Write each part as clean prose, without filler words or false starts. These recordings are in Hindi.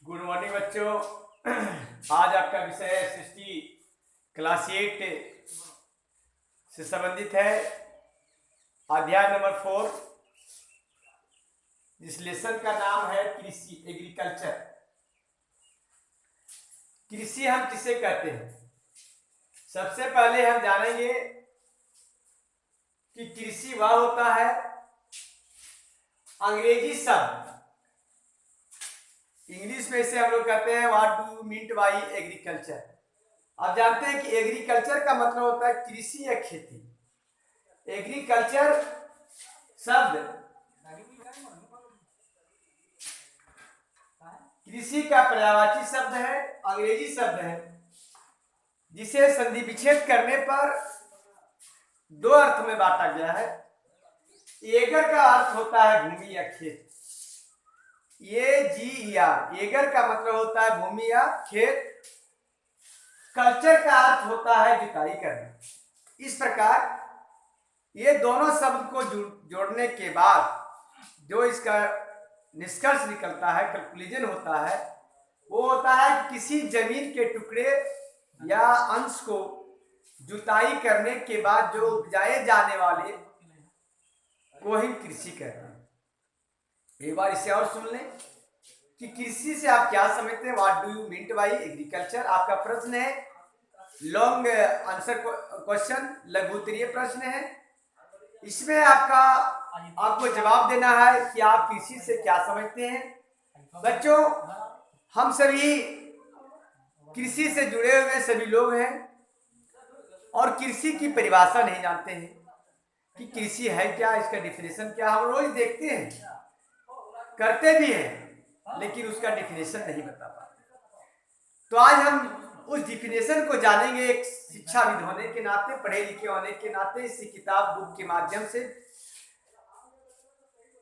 गुड मॉर्निंग बच्चों। आज आपका विषय है सृष्टि क्लास 8 से संबंधित है, अध्याय नंबर 4। इस लेसन का नाम है कृषि, एग्रीकल्चर। कृषि हम किसे कहते हैं? सबसे पहले हम जानेंगे कि कृषि वह होता है, अंग्रेजी शब्द, इंग्लिश में इसे हम लोग कहते हैं what do you mean by agriculture. आप जानते हैं कि एग्रीकल्चर का मतलब होता है कृषि या खेती। एग्रीकल्चर शब्द कृषि का पर्यायवाची शब्द है, अंग्रेजी शब्द है, जिसे संधि विच्छेद करने पर दो अर्थ में बांटा गया है। एगर का अर्थ होता है भूमि या खेत, ये जी या एगर का मतलब होता है भूमि या खेत। कल्चर का अर्थ होता है जुताई करना। इस प्रकार ये दोनों शब्द को जोड़ने के बाद जो इसका निष्कर्ष निकलता है, कंक्लूजन होता है, वो होता है किसी जमीन के टुकड़े या अंश को जुताई करने के बाद जो उपजाए जाने वाले को ही कृषि कहते हैं। एक बार इसे और सुन लें कि कृषि से आप क्या समझते हैं, what do you mean by agriculture. आपका प्रश्न है लॉन्ग आंसर क्वेश्चन, लघु उत्तरीय प्रश्न है। इसमें आपको जवाब देना है कि आप कृषि से क्या समझते हैं। बच्चों, हम सभी कृषि से जुड़े हुए सभी लोग हैं और कृषि की परिभाषा नहीं जानते हैं कि कृषि है क्या, इसका डिफिनेशन क्या। हम रोज देखते हैं, करते भी हैं, लेकिन उसका डिफिनेशन नहीं बता पाते। तो आज हम उस डिफिनेशन को जानेंगे। एक शिक्षाविद होने के नाते, पढ़े लिखे होने के नाते, इसी किताब बुक के माध्यम से,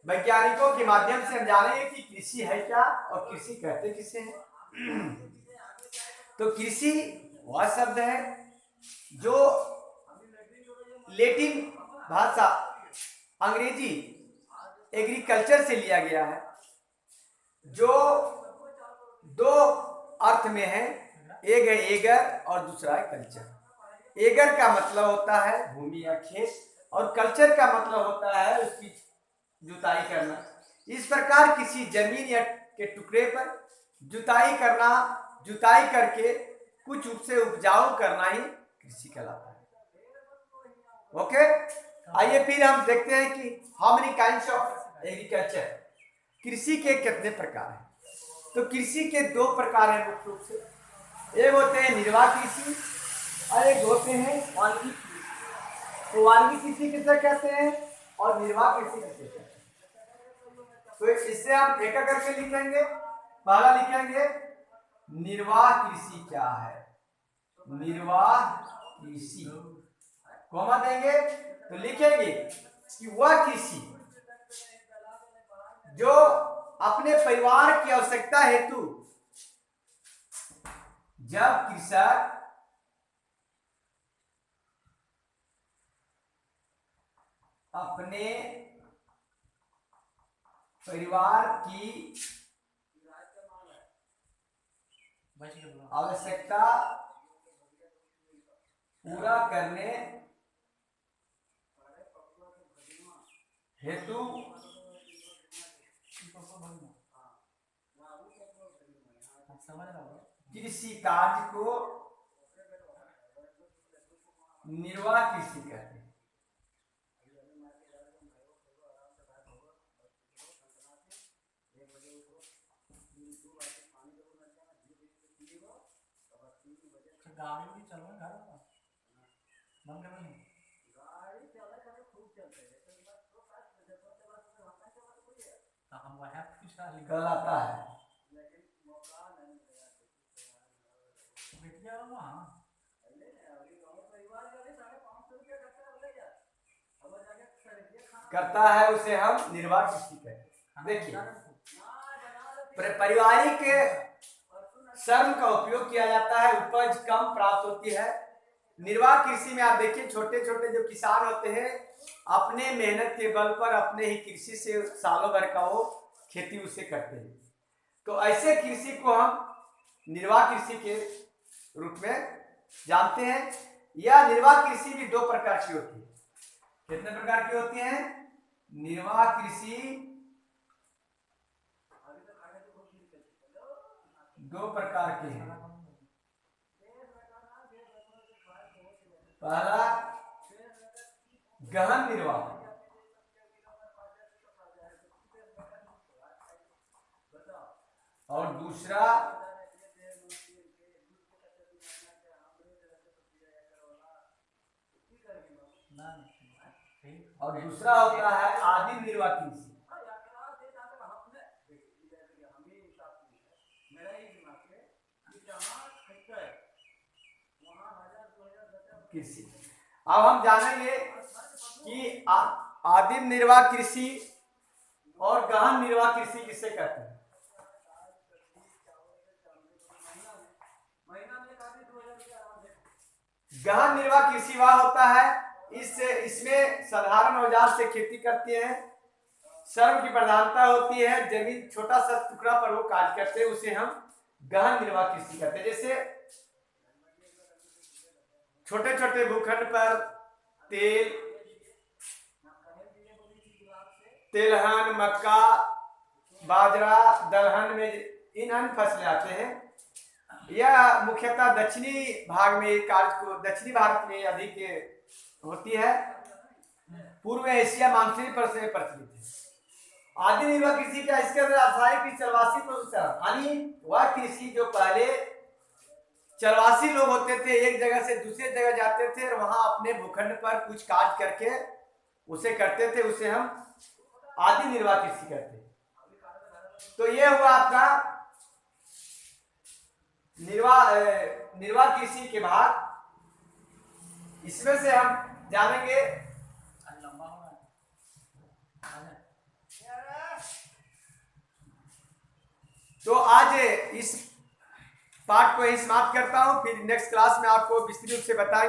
वैज्ञानिकों के माध्यम से हम जानेंगे कि कृषि है क्या और कृषि कहते किसे हैं। तो कृषि वह शब्द है जो लैटिन भाषा, अंग्रेजी एग्रीकल्चर से लिया गया है, जो दो अर्थ में है। एक है एगर और दूसरा है कल्चर। एगर का मतलब होता है भूमि या खेत और कल्चर का मतलब होता है उसकी जुताई करना। इस प्रकार किसी जमीन या के टुकड़े पर जुताई करना, जुताई करके कुछ उसे उपजाऊ करना ही कृषि कहलाता है। ओके, आइए फिर हम देखते हैं कि how many kinds of agriculture, कृषि के कितने प्रकार हैं। तो कृषि के दो प्रकार हैं मुख्य रूप से। एक होते हैं निर्वाह कृषि और एक होते हैं वाणिज्यिक कृषि। तो वाणिज्यिक कृषि किसे कहते हैं और निर्वाह कृषि किसे कहते हैं। तो इससे हम एक करके लिखेंगे। पहला लिखेंगे निर्वाह कृषि क्या है। निर्वाह कृषि कोमा देंगे तो लिखेंगे कि वह कृषि जो अपने परिवार की आवश्यकता हेतु, जब कृषक अपने परिवार की आवश्यकता पूरा करने हेतु कृषि कार्य को निर्वाह कृषि कहते हैं। कहलाता है। करता है उसे हम निर्वाह कृषि कहते हैं। देखिए, पारिवारिक श्रम का उपयोग किया जाता है, उपज कम प्राप्त होती है। निर्वाह कृषि में आप देखिए, छोटे छोटे जो किसान होते हैं अपने मेहनत के बल पर अपने ही कृषि से सालों भर का वो खेती उसे करते हैं। तो ऐसे कृषि को हम निर्वाह कृषि के रूप में जानते हैं। यह निर्वाह कृषि भी दो प्रकार की होती है। कितने प्रकार की होती है? निर्वाह कृषि दो प्रकार के हैं। पहला गहन निर्वाह, और दूसरा होता है आदिम निर्वाह कृषि। कृषि अब हम जानेंगे कि आदिम निर्वाह कृषि और गहन निर्वाह कृषि किसे कहते हैं। गहन निर्वाह कृषि वह होता है इसमें साधारण औजार से खेती करते हैं, श्रम की प्रधानता होती है, जमीन छोटा सा टुकड़ा पर वो कार्य करते हैं, उसे हम गहन निर्वाह कृषि कहते हैं। जैसे छोटे छोटे भूखंड पर तेलहन, मक्का, बाजरा, दलहन में इन अन्य फसलें आते हैं। यह मुख्यतः दक्षिणी भाग में दक्षिणी भारत में अधिक होती है। पूर्व एशिया मानसूनी पर से प्रचलित है। आदि निर्वाह कृषि का इसके अंदर रासायनिक चरवासी यानी वह कृषि जो पहले चरवासी लोग होते थे, एक जगह से दूसरे जगह जाते थे और वहां अपने भूखंड पर कुछ कार्य करके उसे करते थे, उसे हम आदि निर्वाह कृषि कहते हैं। तो यह हुआ आपका निर्वाह कृषि के बाद। इसमें से हम जानेंगे तो आज इस पार्ट को यही समाप्त करता हूं, फिर नेक्स्ट क्लास में आपको विस्तृत रूप से बताएंगे।